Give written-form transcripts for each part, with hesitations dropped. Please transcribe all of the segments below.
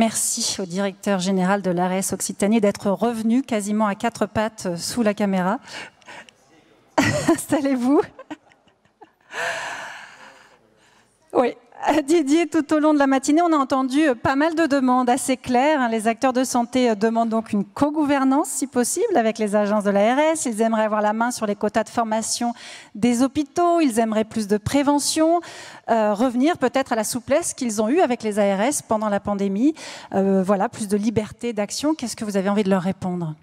merci au directeur général de l'ARS Occitanie d'être revenu quasiment à 4 pattes sous la caméra. Installez-vous. Oui. Didier, tout au long de la matinée, on a entendu pas mal de demandes assez claires. Les acteurs de santé demandent donc une co-gouvernance, si possible, avec les agences de l'ARS. Ils aimeraient avoir la main sur les quotas de formation des hôpitaux. Ils aimeraient plus de prévention, revenir peut-être à la souplesse qu'ils ont eue avec les ARS pendant la pandémie. Voilà, plus de liberté d'action. Qu'est-ce que vous avez envie de leur répondre ?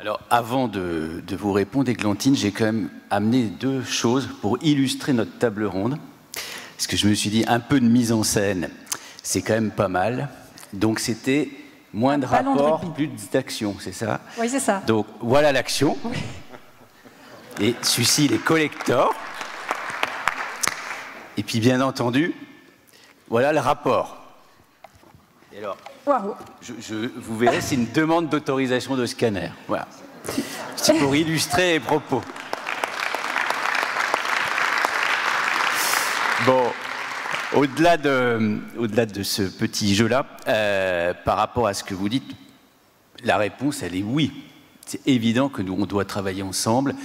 Alors, avant de vous répondre, Églantine, j'ai quand même amené 2 choses pour illustrer notre table ronde. Parce que je me suis dit, un peu de mise en scène, c'est quand même pas mal. Donc c'était moins de rapport, plus d'action, c'est ça? Oui, c'est ça. Donc voilà l'action. Oui. Et celui-ci, les collecteurs. Et puis bien entendu, voilà le rapport. Et alors, wow. vous verrez, c'est une demande d'autorisation de scanner. Voilà. C'est pour illustrer les propos. Bon, au-delà de ce petit jeu-là, par rapport à ce que vous dites, la réponse, elle est oui. C'est évident que nous, on doit travailler ensemble.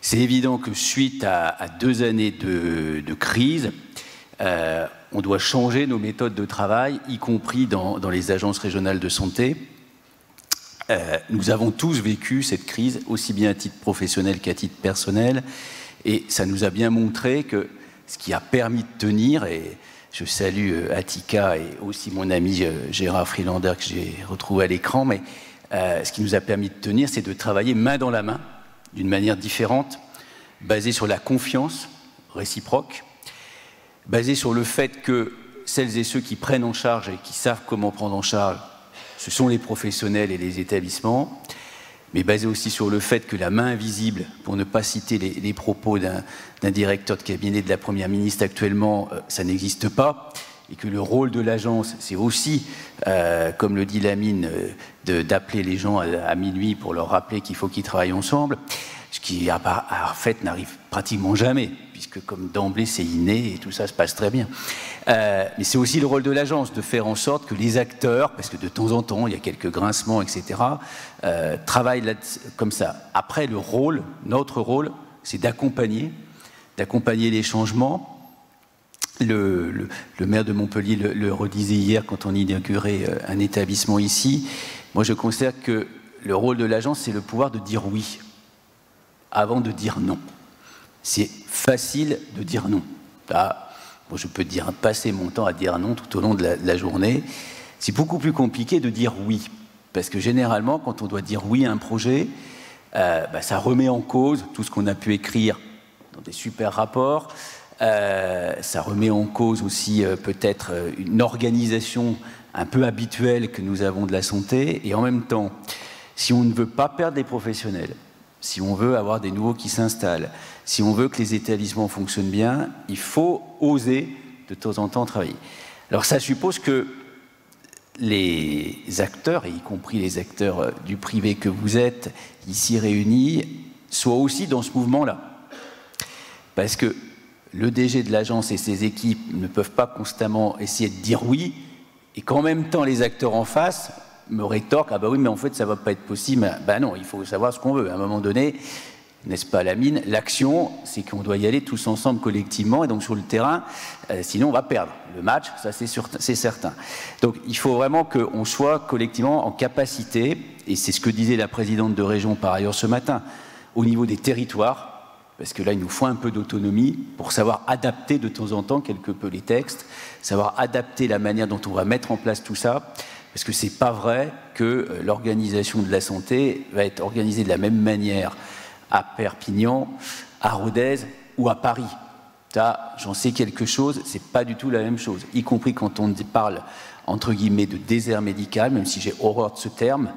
C'est évident que suite à 2 années de crise, on doit changer nos méthodes de travail, y compris dans les agences régionales de santé. Nous avons tous vécu cette crise, aussi bien à titre professionnel qu'à titre personnel, et ça nous a bien montré que ce qui a permis de tenir, et je salue Attica et aussi mon ami Gérard Friedlander que j'ai retrouvé à l'écran, mais ce qui nous a permis de tenir, c'est de travailler main dans la main, d'une manière différente, basée sur la confiance réciproque, basée sur le fait que celles et ceux qui prennent en charge et qui savent comment prendre en charge, ce sont les professionnels et les établissements, mais basé aussi sur le fait que la main invisible, pour ne pas citer les propos d'un directeur de cabinet de la Première ministre actuellement, ça n'existe pas, et que le rôle de l'agence, c'est aussi, comme le dit Lamine, d'appeler les gens à minuit pour leur rappeler qu'il faut qu'ils travaillent ensemble, ce qui, en fait, n'arrive pratiquement jamais, puisque comme d'emblée, c'est inné et tout ça se passe très bien. Mais c'est aussi le rôle de l'agence, de faire en sorte que les acteurs, parce que de temps en temps, il y a quelques grincements, etc., travaillent là, comme ça. Après, le rôle, notre rôle, c'est d'accompagner les changements. Le maire de Montpellier le redisait hier quand on inaugurait un établissement ici. Moi, je considère que le rôle de l'agence, c'est le pouvoir de dire oui avant de dire non. C'est facile de dire non. Là, moi, je peux passer mon temps à dire non tout au long de la journée. C'est beaucoup plus compliqué de dire oui. Parce que généralement, quand on doit dire oui à un projet, ça remet en cause tout ce qu'on a pu écrire dans des super rapports. Ça remet en cause aussi peut-être une organisation un peu habituelle que nous avons de la santé. Et en même temps, si on ne veut pas perdre des professionnels, si on veut avoir des nouveaux qui s'installent, si on veut que les établissements fonctionnent bien, il faut oser de temps en temps travailler. Alors ça suppose que les acteurs, et y compris les acteurs du privé que vous êtes ici réunis, soient aussi dans ce mouvement-là. Parce que le DG de l'agence et ses équipes ne peuvent pas constamment essayer de dire oui, et qu'en même temps les acteurs en face me rétorquent « Ah bah oui, mais en fait ça ne va pas être possible ». Ben non, il faut savoir ce qu'on veut. À un moment donné, n'est-ce pas Lamine, l'action, c'est qu'on doit y aller tous ensemble collectivement, et donc sur le terrain, sinon on va perdre. Le match, ça c'est certain. Donc il faut vraiment qu'on soit collectivement en capacité, et c'est ce que disait la présidente de région par ailleurs ce matin, au niveau des territoires, parce que là il nous faut un peu d'autonomie pour savoir adapter de temps en temps quelque peu les textes, savoir adapter la manière dont on va mettre en place tout ça, parce que c'est pas vrai que l'organisation de la santé va être organisée de la même manière à Perpignan, à Rodez ou à Paris. Ça, j'en sais quelque chose, c'est pas du tout la même chose, y compris quand on parle, entre guillemets, de désert médical, même si j'ai horreur de ce terme,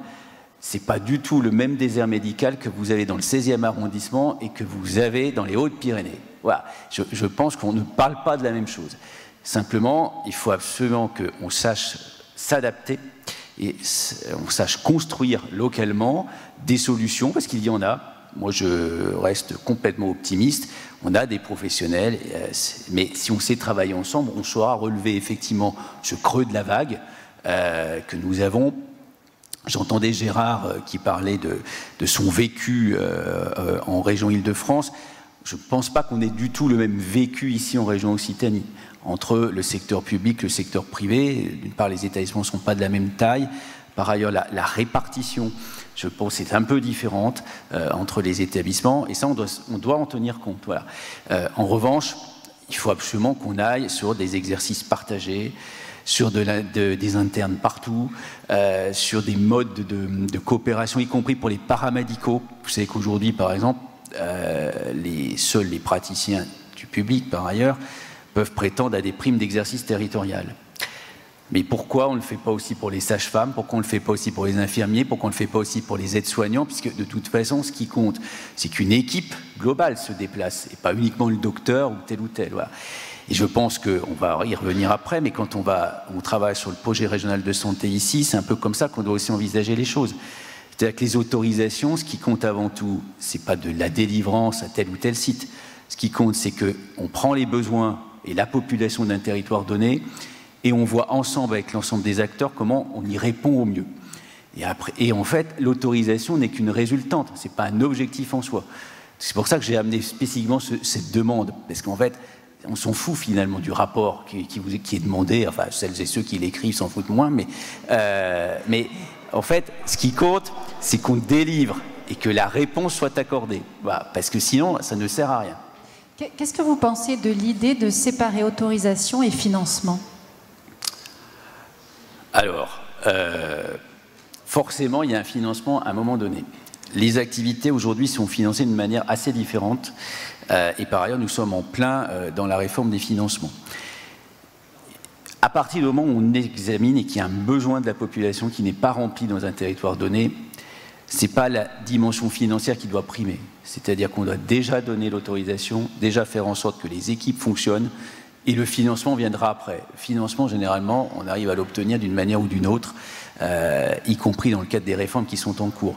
c'est pas du tout le même désert médical que vous avez dans le 16e arrondissement et que vous avez dans les Hautes-Pyrénées. Voilà, je pense qu'on ne parle pas de la même chose. Simplement, il faut absolument qu'on sache s'adapter et on sache construire localement des solutions, parce qu'il y en a. Moi, je reste complètement optimiste. On a des professionnels, mais si on sait travailler ensemble, on saura relever effectivement ce creux de la vague que nous avons. J'entendais Gérard qui parlait de son vécu en région Île-de-France. Je ne pense pas qu'on ait du tout le même vécu ici en région Occitanie, entre le secteur public et le secteur privé. D'une part, les établissements ne sont pas de la même taille. Par ailleurs, la répartition, je pense, est un peu différente entre les établissements. Et ça, on doit en tenir compte. Voilà. En revanche, il faut absolument qu'on aille sur des exercices partagés, sur des internes partout, sur des modes de coopération, y compris pour les paramédicaux. Vous savez qu'aujourd'hui, par exemple, seuls les praticiens du public, par ailleurs, peuvent prétendre à des primes d'exercice territorial. Mais pourquoi on ne le fait pas aussi pour les sages-femmes? Pourquoi on ne le fait pas aussi pour les infirmiers? Pourquoi on ne le fait pas aussi pour les aides-soignants? Puisque de toute façon, ce qui compte, c'est qu'une équipe globale se déplace, et pas uniquement le docteur ou tel ou tel. Voilà. Et je pense qu'on va y revenir après, mais quand on travaille sur le projet régional de santé ici, c'est un peu comme ça qu'on doit aussi envisager les choses. C'est-à-dire que les autorisations, ce qui compte avant tout, c'est pas de la délivrance à tel ou tel site. Ce qui compte, c'est qu'on prend les besoins et la population d'un territoire donné, et on voit ensemble avec l'ensemble des acteurs comment on y répond au mieux. Et en fait, l'autorisation n'est qu'une résultante, ce n'est pas un objectif en soi. C'est pour ça que j'ai amené spécifiquement cette demande, parce qu'en fait, on s'en fout finalement du rapport qui est demandé, enfin celles et ceux qui l'écrivent s'en foutent moins, mais en fait, ce qui compte, c'est qu'on délivre et que la réponse soit accordée, voilà, parce que sinon, ça ne sert à rien. Qu'est-ce que vous pensez de l'idée de séparer autorisation et financement ? Alors, forcément, il y a un financement à un moment donné. Les activités aujourd'hui sont financées d'une manière assez différente et par ailleurs, nous sommes en plein dans la réforme des financements. À partir du moment où on examine et qu'il y a un besoin de la population qui n'est pas rempli dans un territoire donné, ce n'est pas la dimension financière qui doit primer. C'est-à-dire qu'on doit déjà donner l'autorisation, déjà faire en sorte que les équipes fonctionnent, et le financement viendra après. Le financement, généralement, on arrive à l'obtenir d'une manière ou d'une autre, y compris dans le cadre des réformes qui sont en cours.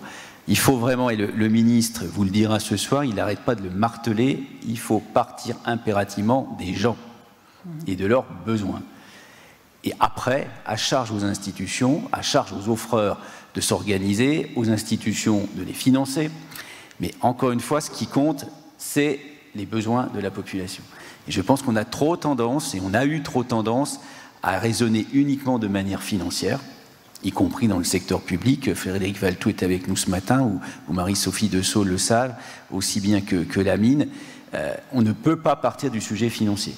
Il faut vraiment, et le ministre vous le dira ce soir, il n'arrête pas de le marteler, il faut partir impérativement des gens et de leurs besoins. Et après, à charge aux institutions, à charge aux offreurs de s'organiser, aux institutions de les financer. Mais encore une fois, ce qui compte, c'est les besoins de la population. Et je pense qu'on a trop tendance, et on a eu trop tendance, à raisonner uniquement de manière financière, y compris dans le secteur public. Frédéric Valtou est avec nous ce matin, ou Marie-Sophie Dessau le savent, aussi bien que la mine. On ne peut pas partir du sujet financier.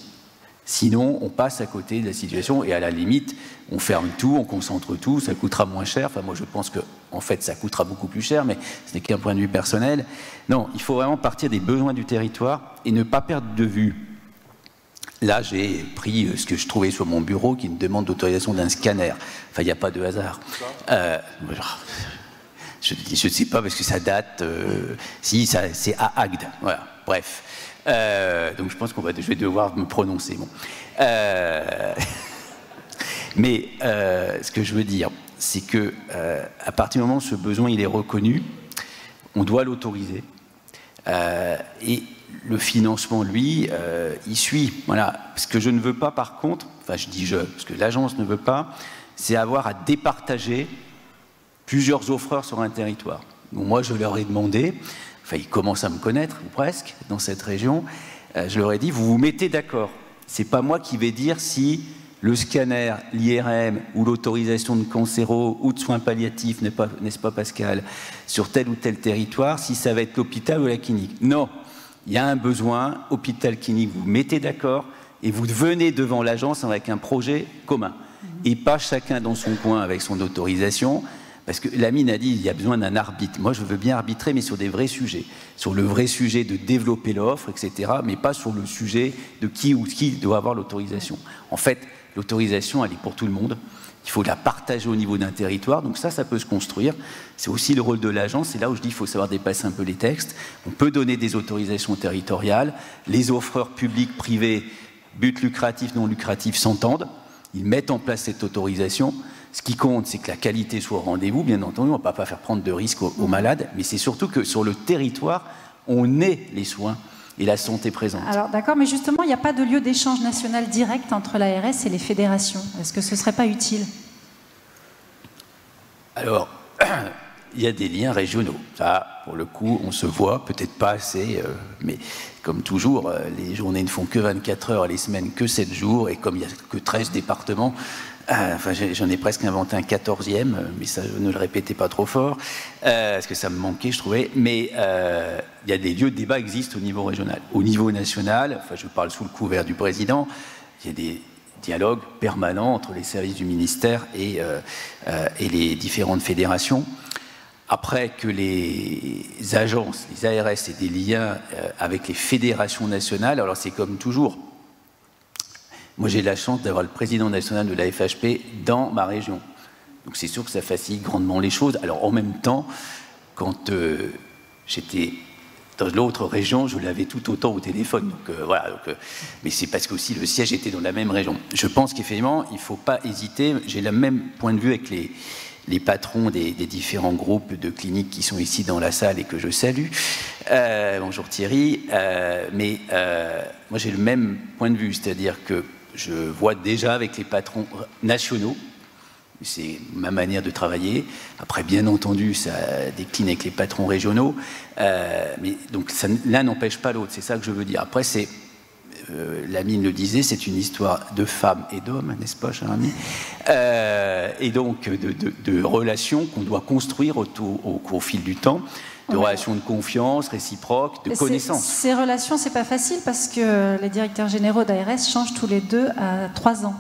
Sinon, on passe à côté de la situation et à la limite, on ferme tout, on concentre tout, ça coûtera moins cher. Enfin, moi, je pense qu'en fait, ça coûtera beaucoup plus cher, mais ce n'est qu'un point de vue personnel. Non, il faut vraiment partir des besoins du territoire et ne pas perdre de vue. Là, j'ai pris ce que je trouvais sur mon bureau, qui est une demande d'autorisation d'un scanner. Enfin, il n'y a pas de hasard. Je ne sais pas parce que ça date. Si, c'est à Agde. Voilà. Bref. Donc, je pense je vais devoir me prononcer. Bon. Mais ce que je veux dire, c'est que à partir du moment où ce besoin il est reconnu, on doit l'autoriser. Et le financement, lui, il suit. Voilà. Ce que je ne veux pas, par contre, enfin, je dis parce que l'agence ne veut pas, c'est avoir à départager plusieurs offreurs sur un territoire. Donc, moi, je leur ai demandé, enfin, ils commencent à me connaître, ou presque, dans cette région, je leur ai dit, vous vous mettez d'accord. C'est pas moi qui vais dire si le scanner, l'IRM ou l'autorisation de cancéro ou de soins palliatifs, n'est-ce pas Pascal, sur tel ou tel territoire, si ça va être l'hôpital ou la clinique. Non, il y a un besoin, hôpital-clinique, vous vous mettez d'accord et vous venez devant l'agence avec un projet commun. Et pas chacun dans son coin avec son autorisation, parce que la mine a dit qu'il y a besoin d'un arbitre. Moi, je veux bien arbitrer, mais sur des vrais sujets. Sur le vrai sujet de développer l'offre, etc., mais pas sur le sujet de qui doit avoir l'autorisation. En fait, l'autorisation, elle est pour tout le monde. Il faut la partager au niveau d'un territoire. Donc ça peut se construire. C'est aussi le rôle de l'agence. C'est là où je dis qu'il faut savoir dépasser un peu les textes. On peut donner des autorisations territoriales. Les offreurs publics, privés, but lucratif, non lucratif s'entendent. Ils mettent en place cette autorisation. Ce qui compte, c'est que la qualité soit au rendez-vous. Bien entendu, on ne va pas faire prendre de risques aux malades. Mais c'est surtout que sur le territoire, on ait les soins et la santé présente. Alors d'accord, mais justement, il n'y a pas de lieu d'échange national direct entre l'ARS et les fédérations. Est-ce que ce ne serait pas utile ? Alors, il y a des liens régionaux. Ça, pour le coup, on se voit, peut-être pas assez, mais comme toujours, les journées ne font que 24 heures, les semaines que 7 jours, et comme il n'y a que 13 départements, enfin, j'en ai presque inventé un 14e, mais ça, je ne le répétais pas trop fort, parce que ça me manquait, je trouvais. Mais il y a des lieux de débat qui existent au niveau régional. Au niveau national, enfin, je parle sous le couvert du président, il y a des dialogues permanents entre les services du ministère et les différentes fédérations. Après que les agences, les ARS aient des liens avec les fédérations nationales, alors c'est comme toujours. Moi, j'ai la chance d'avoir le président national de la FHP dans ma région. Donc, c'est sûr que ça facilite grandement les choses. Alors, en même temps, quand j'étais dans l'autre région, je l'avais tout autant au téléphone. Donc, voilà. Mais c'est parce qu'aussi le siège était dans la même région. Je pense qu'effectivement, il ne faut pas hésiter. J'ai le même point de vue avec les patrons des différents groupes de cliniques qui sont ici dans la salle et que je salue. Bonjour Thierry. Mais moi, j'ai le même point de vue, c'est-à-dire que je vois déjà avec les patrons nationaux, c'est ma manière de travailler. Après, bien entendu, ça décline avec les patrons régionaux. Mais donc, l'un n'empêche pas l'autre, c'est ça que je veux dire. Après, c'est, Lamine le disait, c'est une histoire de femmes et d'hommes, n'est-ce pas, cher ami, et donc de relations qu'on doit construire au fil du temps. De relations de confiance, réciproques, de connaissances. Ces relations, c'est pas facile parce que les directeurs généraux d'ARS changent tous les 2 à 3 ans.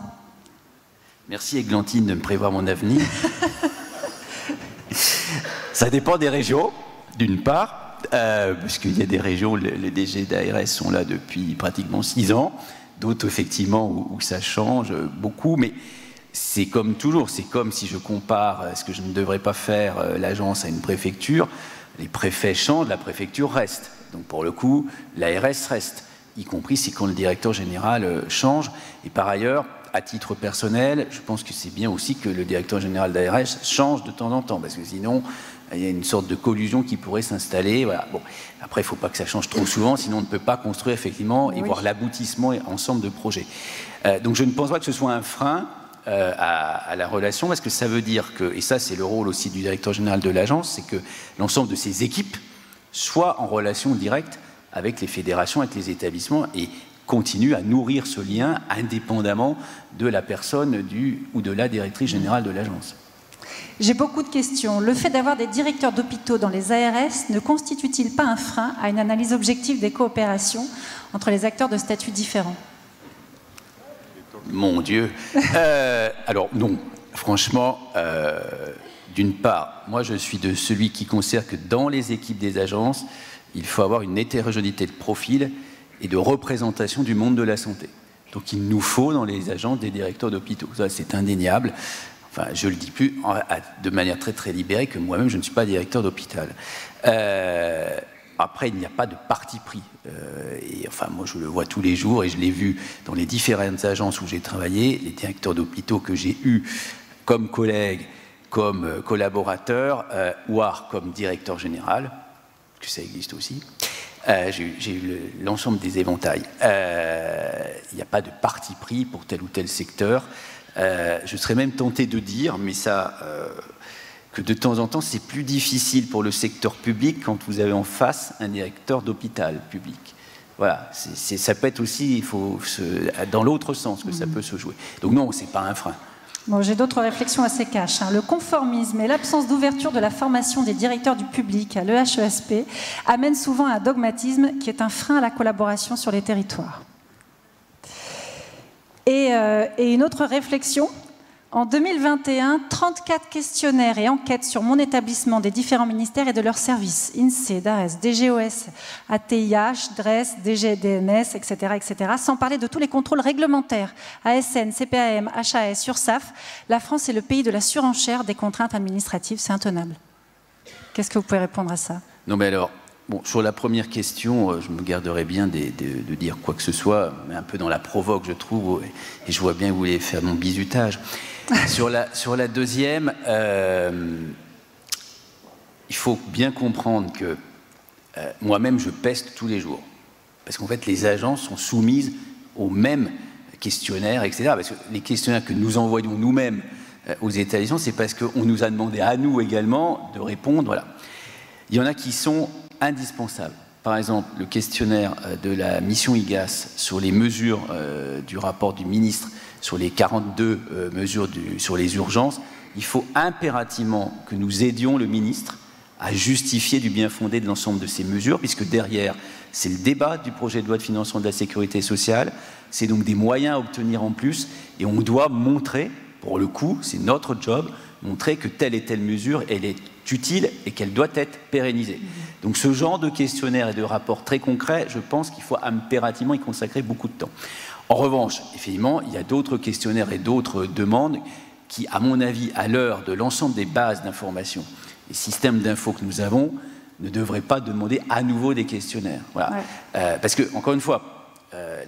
Merci Églantine de me prévoir mon avenir. Ça dépend des régions, d'une part, parce qu'il y a des régions, les DG d'ARS sont là depuis pratiquement 6 ans, d'autres effectivement où ça change beaucoup, mais c'est comme toujours, c'est comme si je compare ce que je ne devrais pas faire, l'agence à une préfecture. Les préfets changent, la préfecture reste. Donc pour le coup, l'ARS reste, y compris si quand le directeur général change. Et par ailleurs, à titre personnel, je pense que c'est bien aussi que le directeur général d'ARS change de temps en temps, parce que sinon, il y a une sorte de collusion qui pourrait s'installer. Voilà. Bon. Après, il ne faut pas que ça change trop souvent, sinon on ne peut pas construire effectivement et voir l'aboutissement ensemble de projets. Donc je ne pense pas que ce soit un frein à la relation, parce que ça veut dire que, et ça c'est le rôle aussi du directeur général de l'agence, c'est que l'ensemble de ces équipes soient en relation directe avec les fédérations, avec les établissements, et continuent à nourrir ce lien indépendamment de la personne ou de la directrice générale de l'agence. J'ai beaucoup de questions. Le fait d'avoir des directeurs d'hôpitaux dans les ARS ne constitue-t-il pas un frein à une analyse objective des coopérations entre les acteurs de statuts différents ? Mon Dieu. Alors non, franchement, d'une part, moi je suis de celui qui considère que dans les équipes des agences, il faut avoir une hétérogénéité de profil et de représentation du monde de la santé. Donc il nous faut dans les agences des directeurs d'hôpitaux. Ça c'est indéniable. Enfin, je le dis plus de manière très très libérée que moi-même je ne suis pas directeur d'hôpital. Après, il n'y a pas de parti pris. Et enfin, moi, je le vois tous les jours et je l'ai vu dans les différentes agences où j'ai travaillé, les directeurs d'hôpitaux que j'ai eus comme collègues, comme collaborateurs, voire comme directeur général, que ça existe aussi. J'ai eu l'ensemble des éventails. Il n'y a pas de parti pris pour tel ou tel secteur. Je serais même tenté de dire, mais ça... que de temps en temps, c'est plus difficile pour le secteur public quand vous avez en face un directeur d'hôpital public. Voilà, ça peut être aussi, dans l'autre sens que ça peut se jouer. Donc non, c'est pas un frein. Bon, j'ai d'autres réflexions assez cash. Le conformisme et l'absence d'ouverture de la formation des directeurs du public à l'EHESP amènent souvent à un dogmatisme qui est un frein à la collaboration sur les territoires. Et une autre réflexion. En 2021, 34 questionnaires et enquêtes sur mon établissement des différents ministères et de leurs services, INSEE, DARES, DGOS, ATIH, DRES, DGDNS, etc., etc., sans parler de tous les contrôles réglementaires, ASN, CPAM, HAS, URSSAF. La France est le pays de la surenchère des contraintes administratives, c'est intenable. Qu'est-ce que vous pouvez répondre à ça? Non mais alors, bon, sur la première question, je me garderais bien de dire quoi que ce soit, mais un peu dans la provoque, je trouve, et je vois bien que vous voulez faire mon bizutage. Sur la deuxième, il faut bien comprendre que moi-même, je peste tous les jours. Parce qu'en fait, les agences sont soumises aux mêmes questionnaires, etc. Parce que les questionnaires que nous envoyons nous-mêmes aux établissements, c'est parce qu'on nous a demandé à nous également de répondre. Voilà. Il y en a qui sont indispensables. Par exemple, le questionnaire de la mission IGAS sur les mesures du rapport du ministre sur les 42 mesures sur les urgences, il faut impérativement que nous aidions le ministre à justifier du bien fondé de l'ensemble de ces mesures, puisque derrière, c'est le débat du projet de loi de financement de la sécurité sociale, c'est donc des moyens à obtenir en plus, et on doit montrer, pour le coup, c'est notre job, montrer que telle et telle mesure, elle est utile et qu'elle doit être pérennisée. Donc ce genre de questionnaire et de rapport très concret, je pense qu'il faut impérativement y consacrer beaucoup de temps. En revanche, effectivement, il y a d'autres questionnaires et d'autres demandes qui, à mon avis, à l'heure de l'ensemble des bases d'information, les systèmes d'infos que nous avons, ne devraient pas demander à nouveau des questionnaires. Voilà. Ouais. Parce que, encore une fois,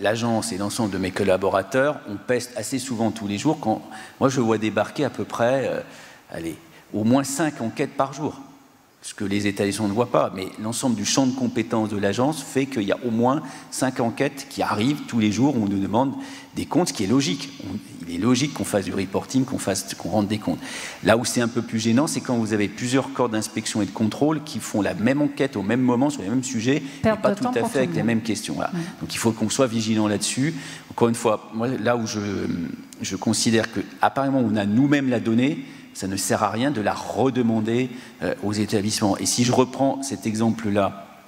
l'agence et l'ensemble de mes collaborateurs, on peste assez souvent tous les jours. Quand moi, je vois débarquer à peu près, au moins 5 enquêtes par jour. Ce que les établissements ne voient pas, mais l'ensemble du champ de compétences de l'agence fait qu'il y a au moins 5 enquêtes qui arrivent tous les jours où on nous demande des comptes, ce qui est logique. Il est logique qu'on fasse du reporting, qu'on rende des comptes. Là où c'est un peu plus gênant, c'est quand vous avez plusieurs corps d'inspection et de contrôle qui font la même enquête au même moment sur les mêmes sujets, mais pas tout à fait avec les mêmes questions. Voilà. Donc il faut qu'on soit vigilant là-dessus. Encore une fois, moi, là où je considère qu'apparemment on a nous-mêmes la donnée, ça ne sert à rien de la redemander aux établissements. Et si je reprends cet exemple-là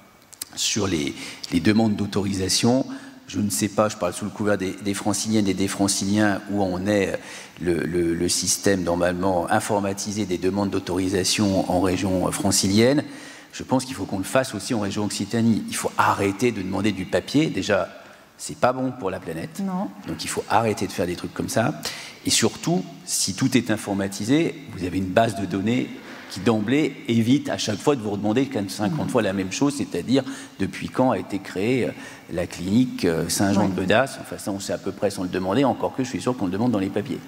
sur les demandes d'autorisation, je ne sais pas, je parle sous le couvert des franciliennes et des franciliens, où on est le système normalement informatisé des demandes d'autorisation en région francilienne. Je pense qu'il faut qu'on le fasse aussi en région Occitanie. Il faut arrêter de demander du papier. Déjà, c'est pas bon pour la planète. Non. Donc il faut arrêter de faire des trucs comme ça. Et surtout, si tout est informatisé, vous avez une base de données qui d'emblée évite à chaque fois de vous redemander 50 fois la même chose, c'est-à-dire depuis quand a été créée la clinique Saint-Jean-de-Bedas. Enfin ça, on sait à peu près sans le demander, encore que je suis sûr qu'on le demande dans les papiers.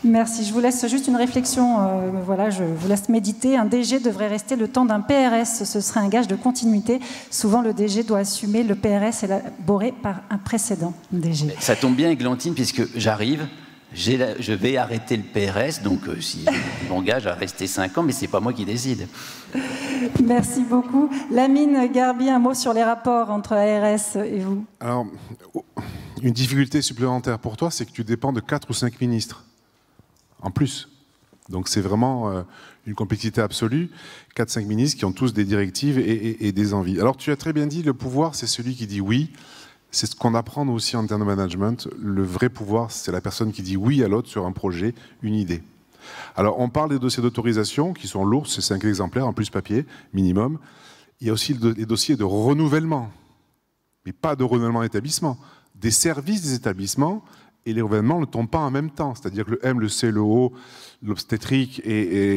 Merci. Je vous laisse juste une réflexion. Voilà, je vous laisse méditer. Un DG devrait rester le temps d'un PRS. Ce serait un gage de continuité. Souvent, le DG doit assumer le PRS élaboré par un précédent DG. Ça tombe bien, Églantine, puisque j'arrive. Je vais arrêter le PRS, donc si je m'engage à rester 5 ans, mais ce n'est pas moi qui décide. Merci beaucoup. Lamine Garbi, un mot sur les rapports entre ARS et vous. Alors, une difficulté supplémentaire pour toi, c'est que tu dépends de 4 ou 5 ministres, en plus. Donc c'est vraiment une complexité absolue. 4-5 ministres qui ont tous des directives et des envies. Alors tu as très bien dit, le pouvoir, c'est celui qui dit oui. C'est ce qu'on apprend aussi en termes de management. Le vrai pouvoir, c'est la personne qui dit oui à l'autre sur un projet, une idée. Alors, on parle des dossiers d'autorisation qui sont lourds, c'est 5 exemplaires, en plus papier, minimum. Il y a aussi les dossiers de renouvellement, mais pas de renouvellement établissement, des services des établissements, et les renouvellements ne tombent pas en même temps. C'est-à-dire que le M, le C, le O, l'obstétrique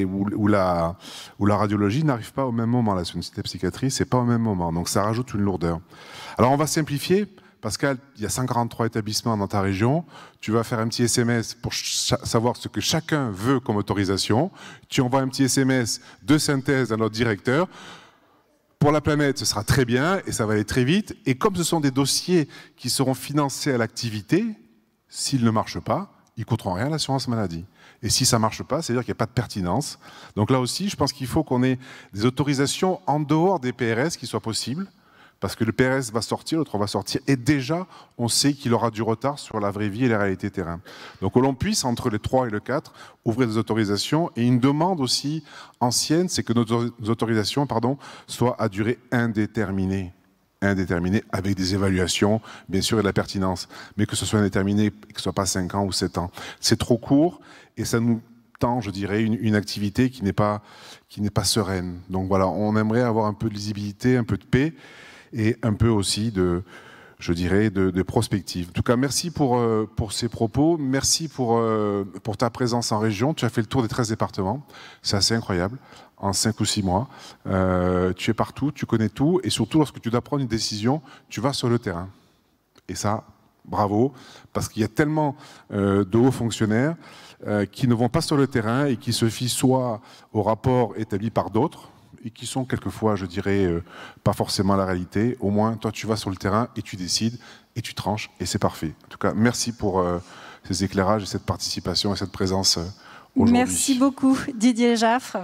ou la radiologie n'arrivent pas au même moment. La psychiatrie, c'est pas au même moment. Donc ça rajoute une lourdeur. Alors on va simplifier. Pascal, il y a 143 établissements dans ta région. Tu vas faire un petit SMS pour savoir ce que chacun veut comme autorisation. Tu envoies un petit SMS de synthèse à notre directeur. Pour la planète, ce sera très bien et ça va aller très vite. Et comme ce sont des dossiers qui seront financés à l'activité, s'ils ne marchent pas, ils ne coûteront rien à l'assurance maladie. Et si ça ne marche pas, c'est-à-dire qu'il n'y a pas de pertinence. Donc là aussi, je pense qu'il faut qu'on ait des autorisations en dehors des PRS qui soient possibles. Parce que le PRS va sortir, l'autre va sortir, et déjà, on sait qu'il aura du retard sur la vraie vie et la réalité terrain. Donc, que l'on puisse, entre le 3 et le 4, ouvrir des autorisations. Et une demande aussi ancienne, c'est que nos autorisations soient à durée indéterminée. Indéterminée, avec des évaluations, bien sûr, et de la pertinence. Mais que ce soit indéterminé, et que ce ne soit pas 5 ans ou 7 ans. C'est trop court, et ça nous tend, je dirais, une activité qui n'est pas sereine. Donc voilà, on aimerait avoir un peu de lisibilité, un peu de paix, et un peu aussi de prospective. En tout cas, merci pour ces propos, merci pour ta présence en région. Tu as fait le tour des 13 départements, c'est assez incroyable, en 5 ou 6 mois. Tu es partout, tu connais tout, et surtout, lorsque tu dois prendre une décision, tu vas sur le terrain. Et ça, bravo, parce qu'il y a tellement de hauts fonctionnaires qui ne vont pas sur le terrain et qui se fient soit au rapport établi par d'autres, et qui sont quelquefois, je dirais, pas forcément la réalité. Au moins, toi, tu vas sur le terrain et tu décides et tu tranches et c'est parfait. En tout cas, merci pour ces éclairages, cette participation et cette présence aujourd'hui. Merci beaucoup, Didier Jaffre.